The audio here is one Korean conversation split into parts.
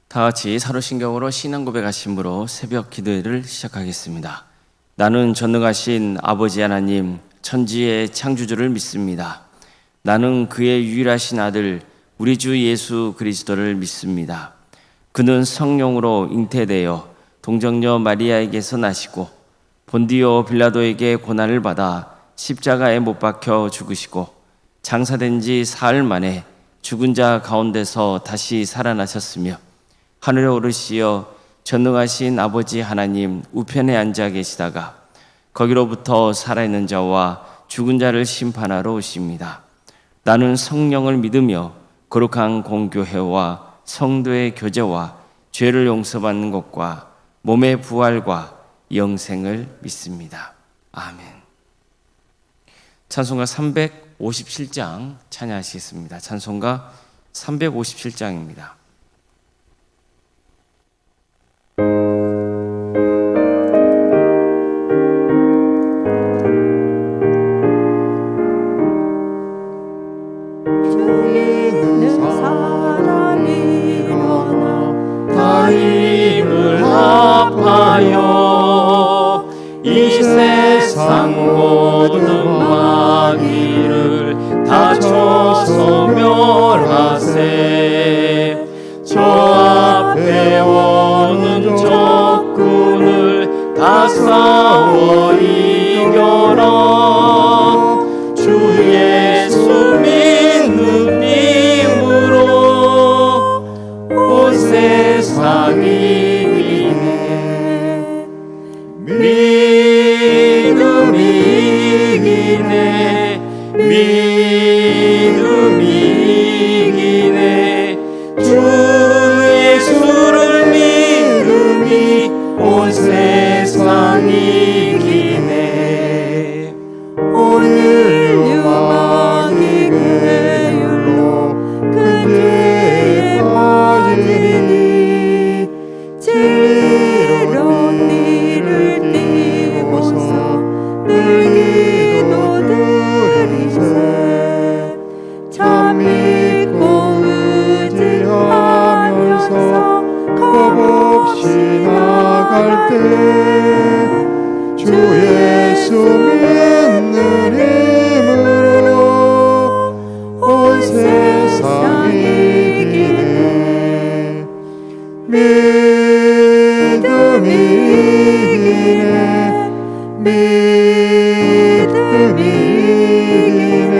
다 같이 사도신경으로 신앙 고백하심으로 새벽 기도회를 시작하겠습니다. 나는 전능하신 아버지 하나님, 천지의 창조주를 믿습니다. 나는 그의 유일하신 아들 우리 주 예수 그리스도를 믿습니다. 그는 성령으로 잉태되어 동정녀 마리아에게서 나시고 본디오 빌라도에게 고난을 받아 십자가에 못 박혀 죽으시고 장사된 지 사흘 만에 죽은 자 가운데서 다시 살아나셨으며 하늘에 오르시어 전능하신 아버지 하나님 우편에 앉아 계시다가 거기로부터 살아있는 자와 죽은 자를 심판하러 오십니다. 나는 성령을 믿으며 거룩한 공교회와 성도의 교제와 죄를 용서받는 것과 몸의 부활과 영생을 믿습니다. 아멘. 찬송가 357장 찬양하시겠습니다. 찬송가 357장입니다. 힘을 합하여 이 세상 모든 마귀를 다 쳐서 멸하세. 저 앞에 오는 적군을 다 싸워 이겨라. 주 예수 믿는 힘으로 온 세상이 믿음이 이기네. 믿음이 이기네. 주 예수를 믿음이 온 세상이 이기네. 오늘 유망이 괴율로 근데 빠지니 진리로 띠를 띠고서 늘 기도드리세. 참 믿고 의지하면서 겁없이 나갈 때 주 예수 믿는 힘으로 온 세상이 이기네. 믿음이 이기네. 믿음이 이기네.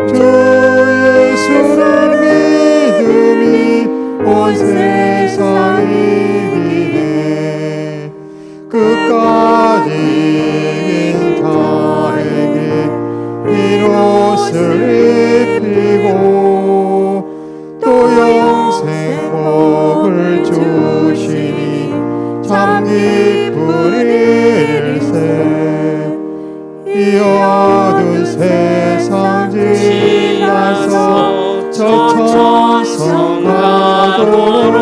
주 예수를 믿음이 온 세상이 이기네. 끝까지 인 자에게 이 옷을 입히고 또 영생 복을 주시니 참 기쁜 일일세. 이 어두운 세상 지나서 저 천성 가도록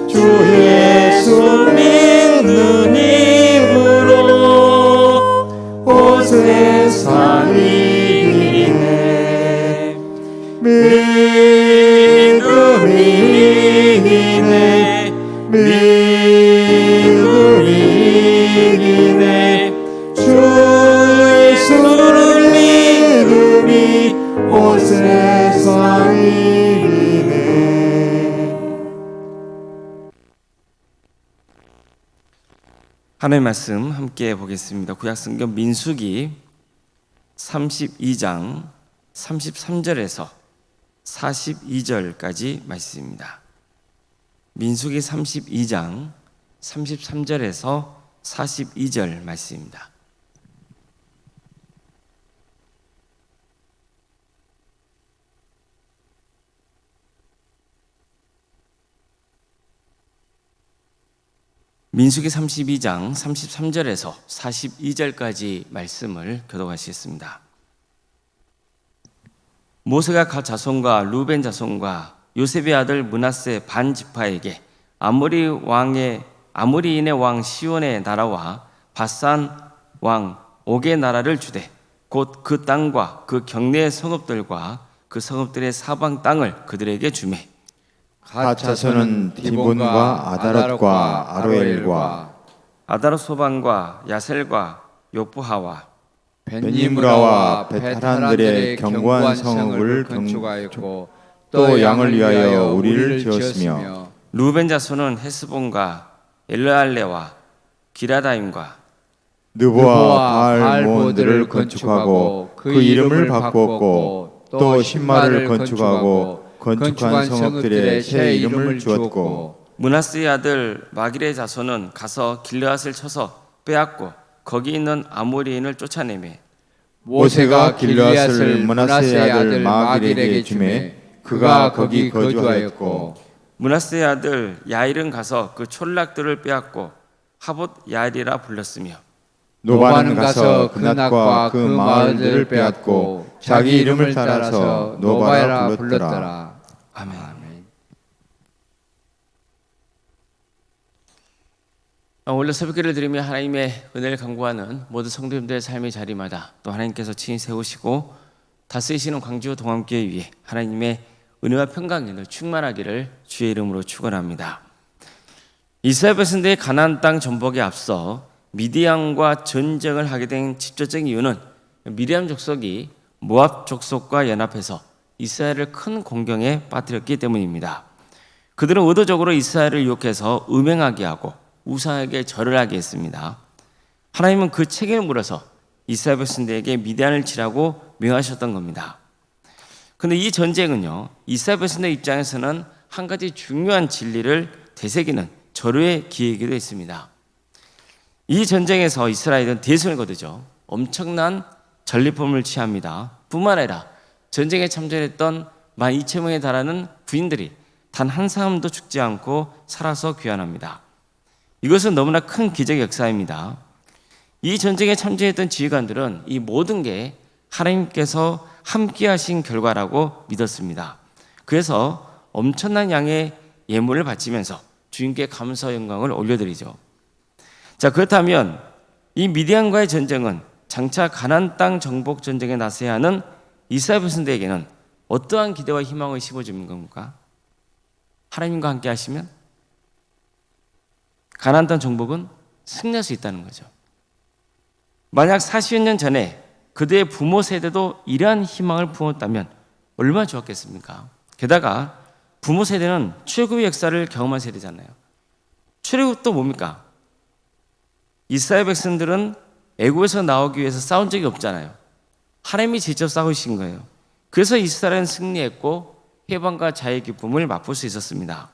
주 예수 믿는 힘으로 온 세상이 이기네. 믿음이 이기네. 믿음이 이기네. 주 예수를 믿음이 온 세상이 이기네. 하나님의 말씀 함께 보겠습니다. 구약성경 민수기 32장 33절에서 42절까지 말씀입니다. 민수기 32장 33절에서 42절 말씀입니다. 민수기 32장 33절에서 42절까지 말씀을 교독하시겠습니다. 모세가 갓 자손과 루벤 자손과 요셉의 아들 므낫세 반 지파에게 아모리인의 왕 시온의 나라와 바산 왕 옥의 나라를 주되 곧 그 땅과 그 경내의 성읍들과 그 성읍들의 사방 땅을 그들에게 주매 갓 자손은 디본과 아다롯과 아로엘과 아다롯 소반과 야셀과 욕부하와 벤니무라와 베타란들의 견고한 성읍을 건축하였고 또 양을 위하여 우리를 지었으며 루벤 자손은 헤스본과 엘르알레와 기라다임과 느보와 바알몬들을 건축하고 그 이름을 바꾸었고 또 신마를 건축하고 건축한 성읍들의 새 이름을 주었고 므낫세의 아들 마길의 자손은 가서 길르앗을 쳐서 빼앗고 거기 있는 아모리인을 쫓아내매 모세가 길르앗을 므낫세의 아들 마길에게 주매 그가 거기 거주하였고 므낫세의 아들 야일은 가서 그 촌락들을 빼앗고 하봇 야일이라 불렀으며 노바는 가서 그낫과 그 마을들을 빼앗고 자기 이름을 따라서 노바라 불렀더라. 아멘. 원래 새벽기를 드리며 하나님의 은혜를 간구하는 모든 성도님들의 삶의 자리마다 또 하나님께서 친히 세우시고 다스리시는 광주 동암교회 위에 하나님의 은혜와 평강이 늘 충만하기를 주의 이름으로 축원합니다. 이스라엘 백성들의 가나안 땅 전복에 앞서 미디안과 전쟁을 하게 된 직접적인 이유는 미디안 족속이 모압 족속과 연합해서 이스라엘을 큰 공경에 빠뜨렸기 때문입니다. 그들은 의도적으로 이스라엘을 유혹해서 음행하게 하고 우상에게 절을 하게 했습니다. 하나님은 그 책임을 물어서 이스라엘 백성들에게 미디안을 치라고 명하셨던 겁니다. 그런데 이 전쟁은요, 이스라엘 백성들 입장에서는 한 가지 중요한 진리를 되새기는 절호의 기회이기도 했습니다. 이 전쟁에서 이스라엘은 대승을 거두죠. 엄청난 전리품을 취합니다. 뿐만 아니라 전쟁에 참전했던 12,000명에 달하는 부인들이 단 한 사람도 죽지 않고 살아서 귀환합니다. 이것은 너무나 큰 기적의 역사입니다. 이 전쟁에 참전했던 지휘관들은 이 모든 게 하나님께서 함께 하신 결과라고 믿었습니다. 그래서 엄청난 양의 예물을 바치면서 주님께 감사 영광을 올려드리죠. 자, 그렇다면 이 미디안과의 전쟁은 장차 가나안 땅 정복 전쟁에 나서야 하는 이스라엘 백성들에게는 어떠한 기대와 희망을 심어주는 겁니까? 하나님과 함께 하시면 가나안 땅 정복은 승리할 수 있다는 거죠. 만약 40년 전에 그들의 부모 세대도 이러한 희망을 품었다면 얼마나 좋았겠습니까? 게다가 부모 세대는 출애굽의 역사를 경험한 세대잖아요. 출애굽도 뭡니까? 이스라엘 백성들은 애굽에서 나오기 위해서 싸운 적이 없잖아요. 하나님이 직접 싸우신 거예요. 그래서 이스라엘은 승리했고 해방과 자유의 기쁨을 맛볼 수 있었습니다.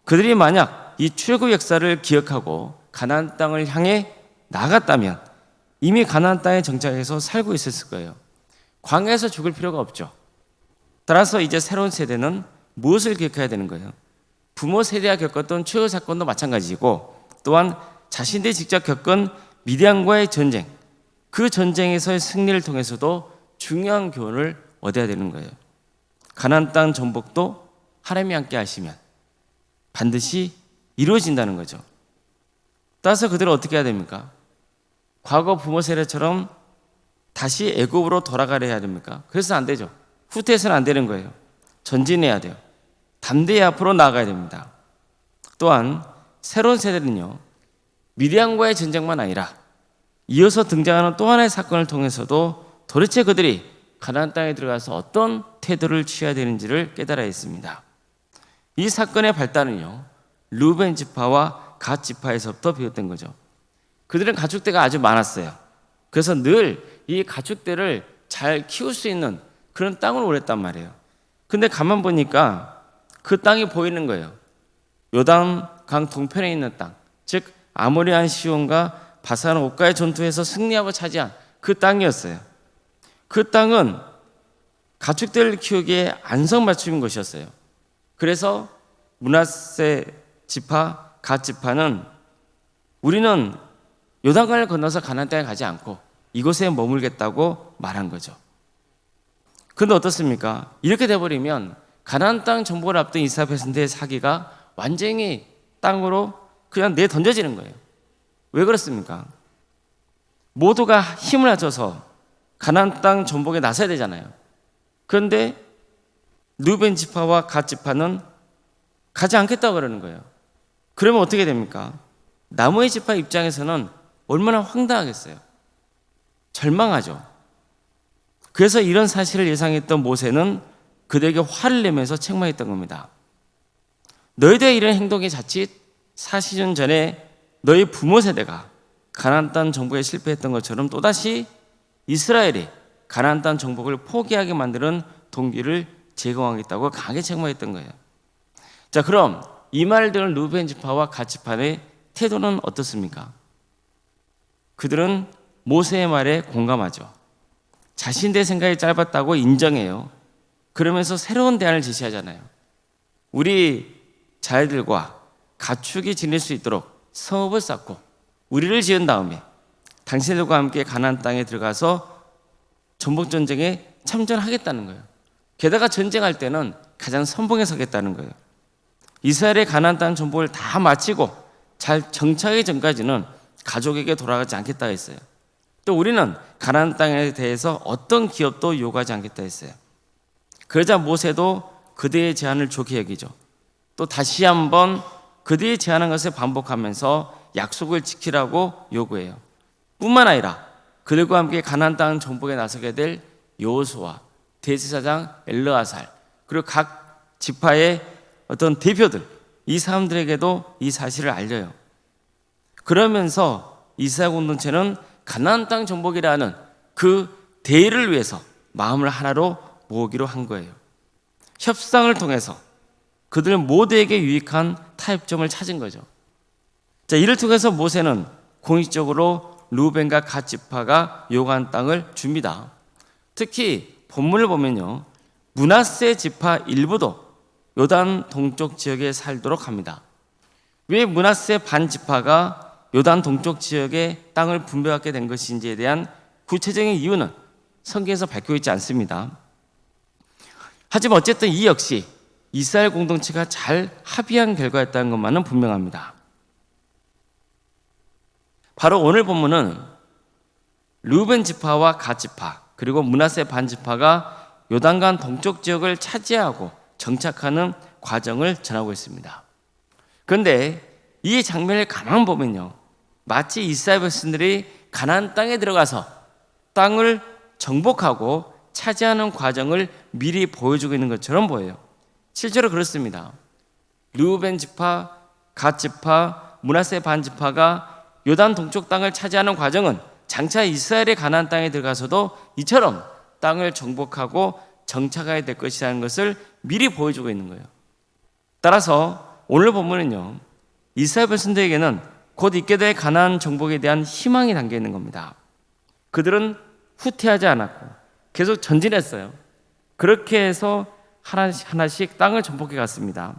그들이 만약 이 출애굽 역사를 기억하고 가나안 땅을 향해 나갔다면 이미 가나안 땅에 정착해서 살고 있었을 거예요. 광야에서 죽을 필요가 없죠. 따라서 이제 새로운 세대는 무엇을 기억해야 되는 거예요? 부모 세대가 겪었던 출애굽 사건도 마찬가지고 또한 자신들이 직접 겪은 미디안과의 전쟁, 그 전쟁에서의 승리를 통해서도 중요한 교훈을 얻어야 되는 거예요. 가나안 땅 정복도 하나님이 함께 하시면 반드시 이루어진다는 거죠. 따라서 그들은 어떻게 해야 됩니까? 과거 부모 세대처럼 다시 애굽으로 돌아가려 해야 됩니까? 그래서 안 되죠. 후퇴해서는 안 되는 거예요. 전진해야 돼요. 담대히 앞으로 나아가야 됩니다. 또한 새로운 세대는요, 미디안과의 전쟁만 아니라 이어서 등장하는 또 하나의 사건을 통해서도 도대체 그들이 가나안 땅에 들어가서 어떤 태도를 취해야 되는지를 깨달아야 했습니다. 이 사건의 발단은요, 루벤 지파와 갓 지파에서부터 비롯된 거죠. 그들은 가축대가 아주 많았어요. 그래서 늘 이 가축대를 잘 키울 수 있는 그런 땅을 원했단 말이에요. 근데 가만 보니까 그 땅이 보이는 거예요. 요단강 동편에 있는 땅, 즉 아모리안 시온과 바산 옥가의 전투에서 승리하고 차지한 그 땅이었어요. 그 땅은 가축대를 키우기에 안성맞춤인 것이었어요. 그래서 므낫세 지파, 갓 지파는 우리는 요단강을 건너서 가나안 땅에 가지 않고 이곳에 머물겠다고 말한 거죠. 그런데 어떻습니까? 이렇게 돼버리면 가나안 땅 정복을 앞둔 이스라엘 백성들의 사기가 완전히 땅으로 그냥 내던져지는 거예요. 왜 그렇습니까? 모두가 힘을 합쳐서 가나안 땅 정복에 나서야 되잖아요. 그런데 루벤 지파와 갓 지파는 가지 않겠다고 그러는 거예요. 그러면 어떻게 됩니까? 나머지 지파 입장에서는 얼마나 황당하겠어요. 절망하죠. 그래서 이런 사실을 예상했던 모세는 그들에게 화를 내면서 책망했던 겁니다. 너희들의 이런 행동이 자칫 40년 전에 너희 부모 세대가 가나안 땅 정복에 실패했던 것처럼 또다시 이스라엘이 가나안 땅 정복을 포기하게 만드는 동기를 제공하겠다고 강하게 책망했던 거예요. 자, 그럼 이 말을 들은 루벤 지파와 갓 지파의 태도는 어떻습니까? 그들은 모세의 말에 공감하죠. 자신들의 생각이 짧았다고 인정해요. 그러면서 새로운 대안을 제시하잖아요. 우리 자녀들과 가축이 지낼 수 있도록 성읍을 쌓고 우리를 지은 다음에 당신들과 함께 가나안 땅에 들어가서 전복 전쟁에 참전하겠다는 거예요. 게다가 전쟁할 때는 가장 선봉에 서겠다는 거예요. 이스라엘의 가나안 땅 전복을 다 마치고 잘 정착하기 전까지는 가족에게 돌아가지 않겠다 했어요. 또 우리는 가나안 땅에 대해서 어떤 기업도 요구하지 않겠다 했어요. 그러자 모세도 그들의 제안을 좋게 여기죠. 또 다시 한번 그들이 제안한 것을 반복하면서 약속을 지키라고 요구해요. 뿐만 아니라 그들과 함께 가나안 땅 정복에 나서게 될 여호수아, 대제사장 엘르아살, 그리고 각 지파의 어떤 대표들, 이 사람들에게도 이 사실을 알려요. 그러면서 이스라엘 공동체는 가나안 땅 정복이라는 그 대의를 위해서 마음을 하나로 모으기로 한 거예요. 협상을 통해서 그들 모두에게 유익한 타협점을 찾은 거죠. 자, 이를 통해서 모세는 공식적으로 루벤과 갓 지파가 요구한 땅을 줍니다. 특히 본문을 보면요, 므낫세 지파 일부도 요단 동쪽 지역에 살도록 합니다. 왜 므낫세 반 지파가 요단 동쪽 지역에 땅을 분배받게 된 것인지에 대한 구체적인 이유는 성경에서 밝혀 있지 않습니다. 하지만 어쨌든 이 역시 이스라엘 공동체가 잘 합의한 결과였다는 것만은 분명합니다. 바로 오늘 본문은 르우벤 지파와 갓 지파 그리고 므낫세 반 지파가 요단강 동쪽 지역을 차지하고 정착하는 과정을 전하고 있습니다. 그런데 이 장면을 가만 보면요, 마치 이스라엘 백성들이 가나안 땅에 들어가서 땅을 정복하고 차지하는 과정을 미리 보여주고 있는 것처럼 보여요. 실제로 그렇습니다. 르우벤 지파, 갓 지파, 므낫세 반 지파가 요단 동쪽 땅을 차지하는 과정은 장차 이스라엘의 가나안 땅에 들어가서도 이처럼 땅을 정복하고 정착하게 될 것이라는 것을 미리 보여주고 있는 거예요. 따라서 오늘 본문은요, 이스라엘 백성들에게는 곧 있게 될 가나안 정복에 대한 희망이 담겨 있는 겁니다. 그들은 후퇴하지 않았고 계속 전진했어요. 그렇게 해서 하나씩 땅을 정복해 갔습니다.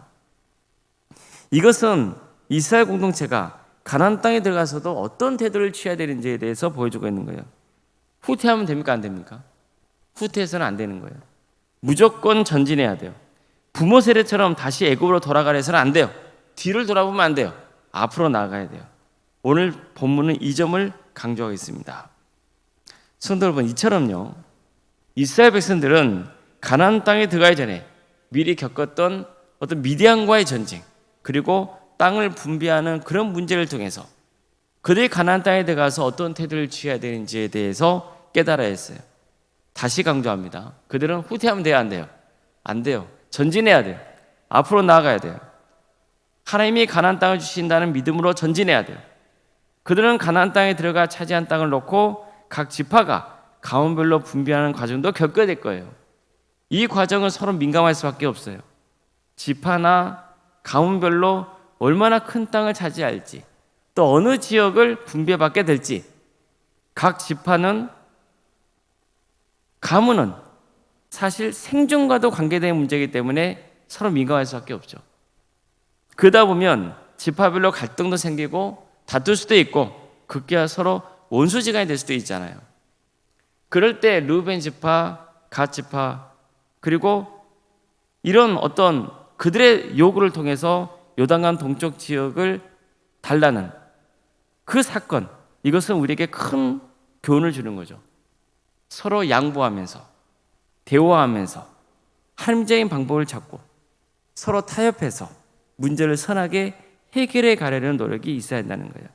이것은 이스라엘 공동체가 가나안 땅에 들어가서도 어떤 태도를 취해야 되는지에 대해서 보여주고 있는 거예요. 후퇴하면 됩니까? 안 됩니까? 후퇴해서는 안 되는 거예요. 무조건 전진해야 돼요. 부모 세대처럼 다시 애굽으로 돌아가려 해서는 안 돼요. 뒤를 돌아보면 안 돼요. 앞으로 나아가야 돼요. 오늘 본문은 이 점을 강조하고 있습니다. 성도 여러분, 이처럼요, 이스라엘 백성들은 가나안 땅에 들어가기 전에 미리 겪었던 어떤 미디안과의 전쟁, 그리고 땅을 분배하는 그런 문제를 통해서 그들이 가나안 땅에 들어가서 어떤 태도를 취해야 되는지에 대해서 깨달아야 했어요. 다시 강조합니다. 그들은 후퇴하면 돼요, 안 돼요? 안 돼요. 전진해야 돼요. 앞으로 나아가야 돼요. 하나님이 가나안 땅을 주신다는 믿음으로 전진해야 돼요. 그들은 가나안 땅에 들어가 차지한 땅을 놓고 각 지파가 가문별로 분배하는 과정도 겪어야 될 거예요. 이 과정은 서로 민감할 수밖에 없어요. 지파나 가문별로 얼마나 큰 땅을 차지할지, 또 어느 지역을 분배받게 될지, 각 지파는, 가문은 사실 생존과도 관계된 문제이기 때문에 서로 민감할 수밖에 없죠. 그러다 보면 지파별로 갈등도 생기고 다툴 수도 있고 급기야 서로 원수지간이 될 수도 있잖아요. 그럴 때 르우벤 지파, 갓 지파, 그리고 이런 어떤 그들의 요구를 통해서 요단강 동쪽 지역을 달라는 그 사건, 이것은 우리에게 큰 교훈을 주는 거죠. 서로 양보하면서, 대화하면서, 합리적인 방법을 찾고 서로 타협해서 문제를 선하게 해결해 가려는 노력이 있어야 한다는 거예요.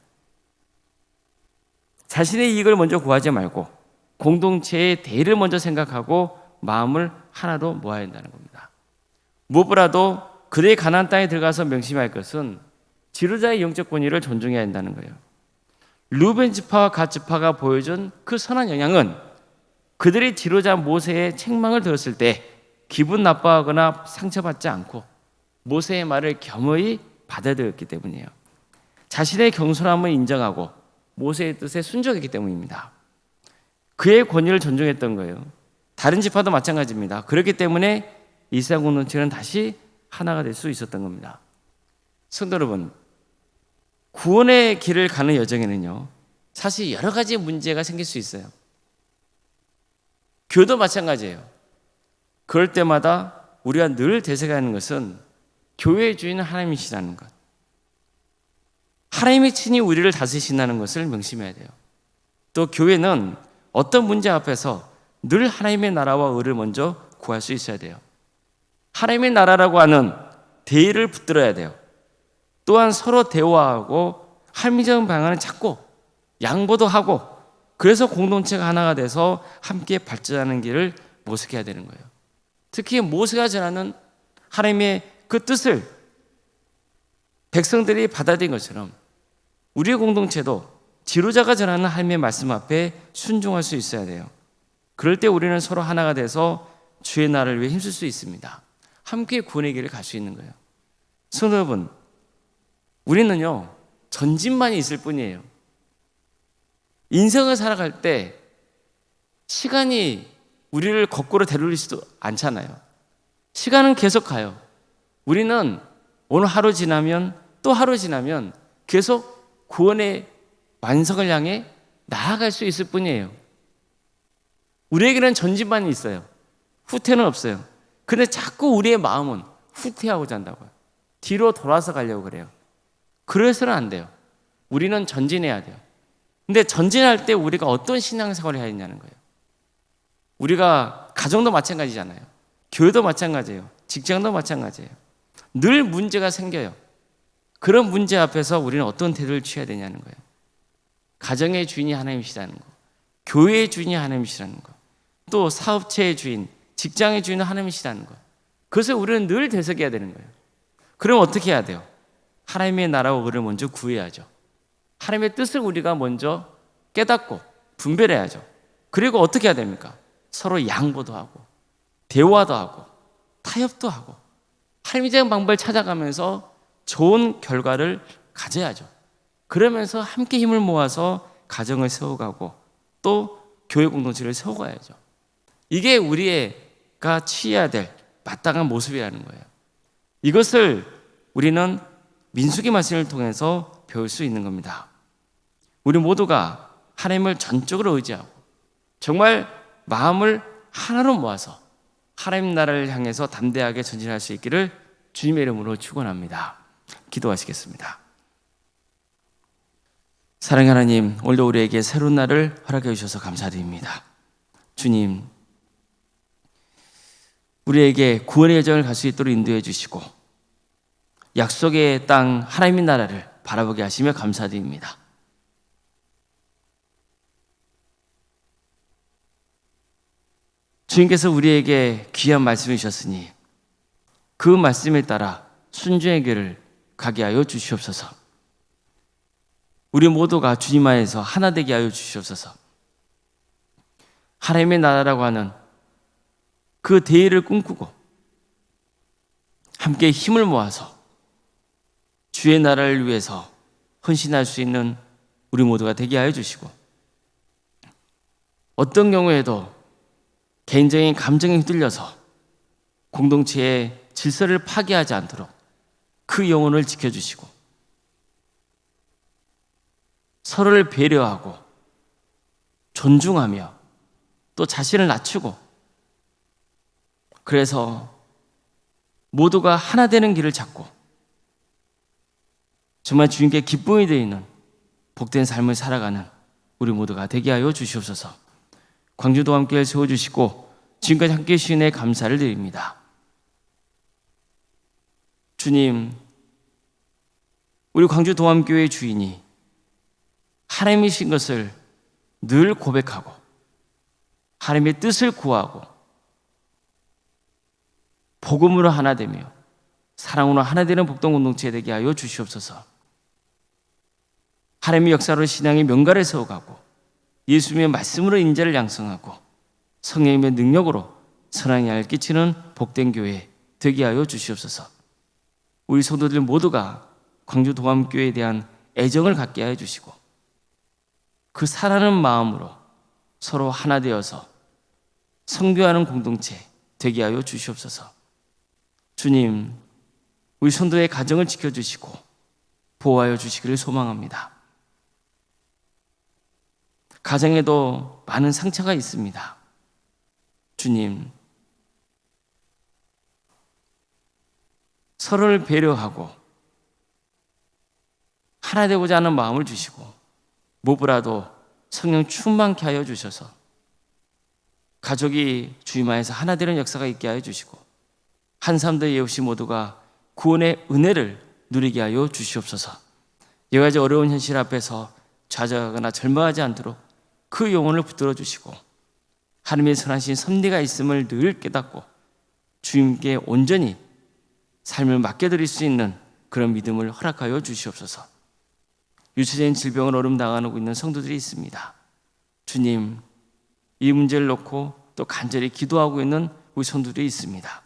자신의 이익을 먼저 구하지 말고 공동체의 대의를 먼저 생각하고 마음을 하나로 모아야 한다는 겁니다. 무엇보다도 그들의 가나안 땅에 들어가서 명심할 것은 지도자의 영적 권위를 존중해야 한다는 거예요. 루벤 지파와 갓 지파가 보여준 그 선한 영향은 그들의 지도자 모세의 책망을 들었을 때 기분 나빠하거나 상처받지 않고 모세의 말을 겸허히 받아들였기 때문이에요. 자신의 경솔함을 인정하고 모세의 뜻에 순종했기 때문입니다. 그의 권위를 존중했던 거예요. 다른 지파도 마찬가지입니다. 그렇기 때문에 이스라엘 공동체는 다시 하나가 될 수 있었던 겁니다. 성도 여러분, 구원의 길을 가는 여정에는요, 사실 여러 가지 문제가 생길 수 있어요. 교도 마찬가지예요. 그럴 때마다 우리가 늘 되새겨하는 것은 교회의 주인은 하나님이시라는 것, 하나님이 친히 우리를 다스리신다는 것을 명심해야 돼요. 또 교회는 어떤 문제 앞에서 늘 하나님의 나라와 의를 먼저 구할 수 있어야 돼요. 하나님의 나라라고 하는 대의를 붙들어야 돼요. 또한 서로 대화하고 합리적인 방안을 찾고 양보도 하고, 그래서 공동체가 하나가 돼서 함께 발전하는 길을 모색해야 되는 거예요. 특히 모세가 전하는 하나님의 그 뜻을 백성들이 받아들인 것처럼 우리의 공동체도 지도자가 전하는 하나님의 말씀 앞에 순종할 수 있어야 돼요. 그럴 때 우리는 서로 하나가 돼서 주의 나라를 위해 힘쓸 수 있습니다. 함께 구원의 길을 갈 수 있는 거예요. 성도 여러분, 우리는요, 전진만이 있을 뿐이에요. 인생을 살아갈 때 시간이 우리를 거꾸로 되돌리지도 않잖아요. 시간은 계속 가요. 우리는 오늘 하루 지나면 또 하루 지나면 계속 구원의 완성을 향해 나아갈 수 있을 뿐이에요. 우리에게는 전진만이 있어요. 후퇴는 없어요. 근데 자꾸 우리의 마음은 후퇴하고자 한다고요. 뒤로 돌아서 가려고 그래요. 그래서는 안 돼요. 우리는 전진해야 돼요. 근데 전진할 때 우리가 어떤 신앙생활을 해야 되냐는 거예요. 우리가 가정도 마찬가지잖아요. 교회도 마찬가지예요. 직장도 마찬가지예요. 늘 문제가 생겨요. 그런 문제 앞에서 우리는 어떤 태도를 취해야 되냐는 거예요. 가정의 주인이 하나님이시라는 거, 교회의 주인이 하나님이시라는 거, 또 사업체의 주인, 직장의 주인은 하나님이시라는 거. 그래서 우리는 늘 되새겨야 되는 거예요. 그럼 어떻게 해야 돼요? 하나님의 나라와 의를 먼저 구해야죠. 하나님의 뜻을 우리가 먼저 깨닫고 분별해야죠. 그리고 어떻게 해야 됩니까? 서로 양보도 하고 대화도 하고 타협도 하고 합리적인 방법을 찾아가면서 좋은 결과를 가져야죠. 그러면서 함께 힘을 모아서 가정을 세워가고 또 교회 공동체를 세워가야죠. 이게 우리가 취해야 될 마땅한 모습이라는 거예요. 이것을 우리는 민수기 말씀을 통해서 배울 수 있는 겁니다. 우리 모두가 하나님을 전적으로 의지하고 정말 마음을 하나로 모아서 하나님 나라를 향해서 담대하게 전진할 수 있기를 주님의 이름으로 축원합니다. 기도하시겠습니다. 사랑하는 하나님, 오늘도 우리에게 새로운 날을 허락해 주셔서 감사드립니다. 주님, 우리에게 구원의 여정을 갈 수 있도록 인도해 주시고 약속의 땅 하나님의 나라를 바라보게 하시며 감사드립니다. 주님께서 우리에게 귀한 말씀을 주셨으니 그 말씀에 따라 순종의 길을 가게 하여 주시옵소서. 우리 모두가 주님 안에서 하나 되게 하여 주시옵소서. 하나님의 나라라고 하는 그 대의를 꿈꾸고 함께 힘을 모아서 주의 나라를 위해서 헌신할 수 있는 우리 모두가 되게 하여 주시고, 어떤 경우에도 개인적인 감정에 휘둘려서 공동체의 질서를 파괴하지 않도록 그 영혼을 지켜주시고 서로를 배려하고 존중하며 또 자신을 낮추고, 그래서 모두가 하나 되는 길을 찾고 정말 주님께 기쁨이 되는 복된 삶을 살아가는 우리 모두가 되게 하여 주시옵소서. 광주도 함께 세워주시고 지금까지 함께 해주신 애 감사를 드립니다. 주님, 우리 광주 동암교회 주인이 하나님이신 것을 늘 고백하고 하나님의 뜻을 구하고 복음으로 하나 되며 사랑으로 하나 되는 복동 공동체 되게 하여 주시옵소서. 하나님의 역사로 신앙의 명가를 세워가고 예수님의 말씀으로 인자를 양성하고 성령님의 능력으로 선한 알 끼치는 복된 교회 되게 하여 주시옵소서. 우리 성도들 모두가 광주 동암교회에 대한 애정을 갖게 하여 주시고 그 사랑하는 마음으로 서로 하나 되어서 선교하는 공동체 되게 하여 주시옵소서. 주님, 우리 성도의 가정을 지켜주시고 보호하여 주시기를 소망합니다. 가정에도 많은 상처가 있습니다. 주님, 서로를 배려하고 하나 되고자 하는 마음을 주시고 무엇보다도 성령 충만케 하여 주셔서 가족이 주님 안에서 하나 되는 역사가 있게 하여 주시고 한 사람도 예 없이 모두가 구원의 은혜를 누리게 하여 주시옵소서. 여러 가지 어려운 현실 앞에서 좌절하거나 절망하지 않도록 그 영혼을 붙들어 주시고 하나님의 선하신 섭리가 있음을 늘 깨닫고 주님께 온전히 삶을 맡겨드릴 수 있는 그런 믿음을 허락하여 주시옵소서. 유체적인 질병을 어름당하고 있는 성도들이 있습니다. 주님, 이 문제를 놓고 또 간절히 기도하고 있는 우리 성도들이 있습니다.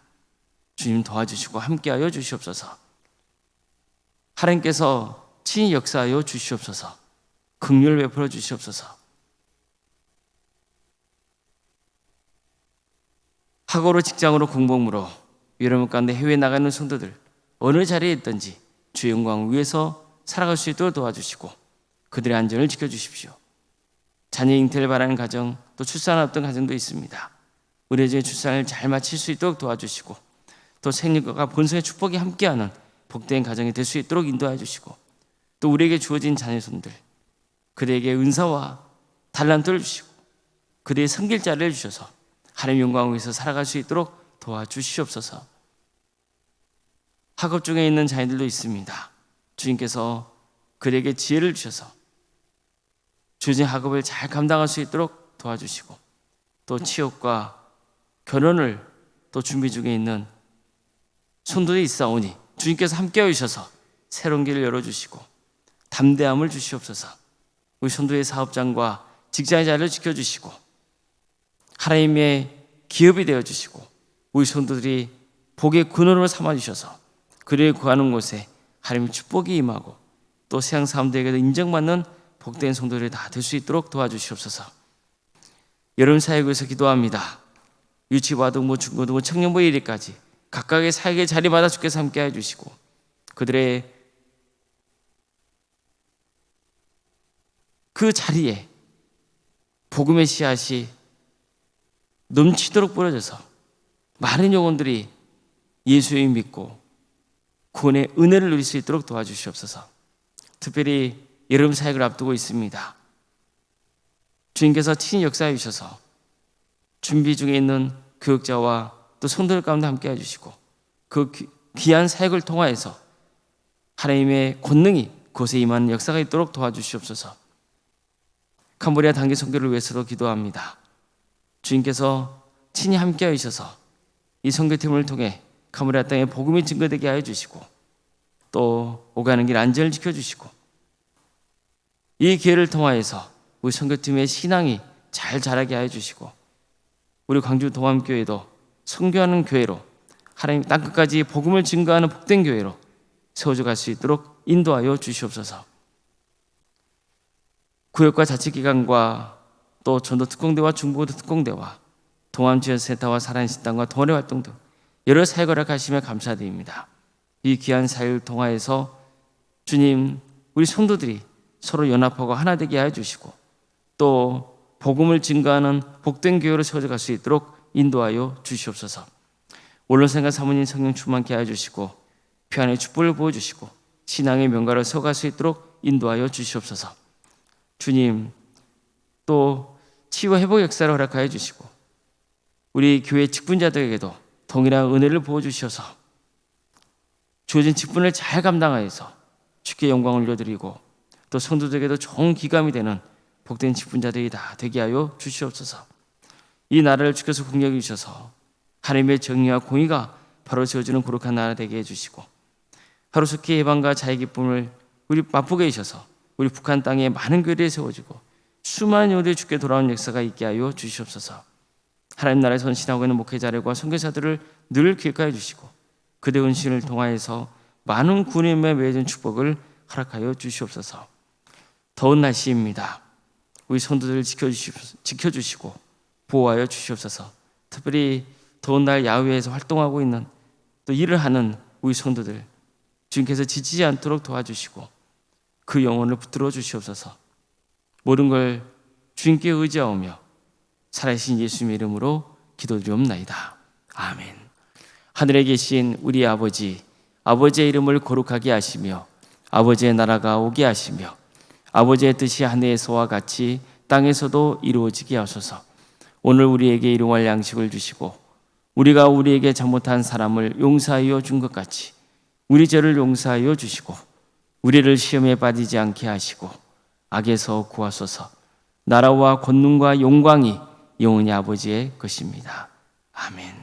주님 도와주시고 함께하여 주시옵소서. 하나님께서 친히 역사하여 주시옵소서. 긍휼을 베풀어 주시옵소서. 학업으로 직장으로 공복무로 여러분 가운데 해외에 나가는 성도들 어느 자리에 있든지 주의 영광 위에서 살아갈 수 있도록 도와주시고 그들의 안전을 지켜주십시오. 자녀 잉태를 바라는 가정 또 출산 앞둔 가정도 있습니다. 의료적인 출산을 잘 마칠 수 있도록 도와주시고 또 생육과 본성의 축복이 함께하는 복된 가정이 될 수 있도록 인도해 주시고 또 우리에게 주어진 자녀손들 그들에게 은사와 달란트를 주시고 그들의 섬길 자리를 주셔서 하나님 영광을 위해서 살아갈 수 있도록 도와주시옵소서. 학업 중에 있는 자녀들도 있습니다. 주님께서 그들에게 지혜를 주셔서 주어진 학업을 잘 감당할 수 있도록 도와주시고 또 취업과 결혼을 또 준비 중에 있는 손들이 있사오니 주님께서 함께해 주셔서 새로운 길을 열어주시고 담대함을 주시옵소서. 우리 손도의 사업장과 직장의 자리를 지켜주시고 하나님의 기업이 되어주시고 우리 손도들이 복의 근원으로 삼아주셔서 그를 구하는 곳에 하나님의 축복이 임하고 또 세상 사람들에게도 인정받는 복된 성도들이 다 될 수 있도록 도와주시옵소서. 여러분 사역을 위해서 기도합니다. 유치부, 아동부, 중고등부, 청년부 이르기까지 각각의 사역의 자리마다 주께서 함께 해주시고 그들의 그 자리에 복음의 씨앗이 넘치도록 뿌려져서 많은 영혼들이 예수를 믿고 구원의 은혜를 누릴 수 있도록 도와주시옵소서. 특별히 여름 사역을 앞두고 있습니다. 주님께서 친히 역사해 주셔서 준비 중에 있는 교육자와 또 성도들 가운데 함께 해주시고 그 귀한 사역을 통하여서 하나님의 권능이 그곳에 임하는 역사가 있도록 도와주시옵소서. 캄보디아 단기 선교를 위해서도 기도합니다. 주님께서 친히 함께 하셔서 이 선교팀을 통해 캄보디아 땅에 복음이 증거되게 하여 주시고 또 오가는 길 안전을 지켜주시고 이 기회를 통하여서 우리 선교팀의 신앙이 잘 자라게 하여 주시고 우리 광주 동암교회도 선교하는 교회로 하나님 땅끝까지 복음을 증거하는 복된 교회로 세워져 갈 수 있도록 인도하여 주시옵소서. 구역과 자치기관과 또 전도 특공대와 중부고도 특공대와 동암지원센터와 살아있는 동아리 활동 등 여러 사역을 허락하시며 감사드립니다. 이 귀한 사역을 통하여서 주님 우리 성도들이 서로 연합하고 하나 되게 하여 주시고 또 복음을 증거하는 복된 교회로 세워져 갈 수 있도록 인도하여 주시옵소서. 원로생과 사모님 성령 충만케 하여 주시고 평안의 축복을 부어주시고 신앙의 명가를 세워갈 수 있도록 인도하여 주시옵소서. 주님 또 치유와 회복 역사를 허락하여 주시고 우리 교회 직분자들에게도 동일한 은혜를 부어주셔서 주어진 직분을 잘 감당하여서 주께 영광을 올려드리고 또 성도들에게도 좋은 기감이 되는 복된 직분자들이 다 되게 하여 주시옵소서. 이 나라를 주께서 공력해 주셔서 하나님의 정의와 공의가 바로 세워지는 거룩한 나라 되게 해주시고 하루속히 해방과 자의 기쁨을 우리 맛보게 해주셔서 우리 북한 땅에 많은 교회들이 세워지고 수많은 영혼들이 주께 돌아온 역사가 있게 하여 주시옵소서. 하나님 나라에 선신하고 있는 목회자들과 선교사들을 늘 기억하여 주시고 그들의 헌신을 통하여서 많은 구원에 맺은 축복을 허락하여 주시옵소서. 더운 날씨입니다. 우리 성도들을 지켜주시고 보호하여 주시옵소서. 특별히 더운 날 야외에서 활동하고 있는 또 일을 하는 우리 성도들 주님께서 지치지 않도록 도와주시고 그 영혼을 붙들어 주시옵소서. 모든 걸 주님께 의지하오며 살아계신 예수님의 이름으로 기도드리옵나이다. 아멘. 하늘에 계신 우리 아버지, 아버지의 이름을 거룩하게 하시며 아버지의 나라가 오게 하시며 아버지의 뜻이 하늘에서와 같이 땅에서도 이루어지게 하소서. 오늘 우리에게 일용할 양식을 주시고 우리가 우리에게 잘못한 사람을 용서하여 준 것 같이 우리 죄를 용서하여 주시고 우리를 시험에 빠지지 않게 하시고 악에서 구하소서. 나라와 권능과 영광이 영원히 아버지의 것입니다. 아멘.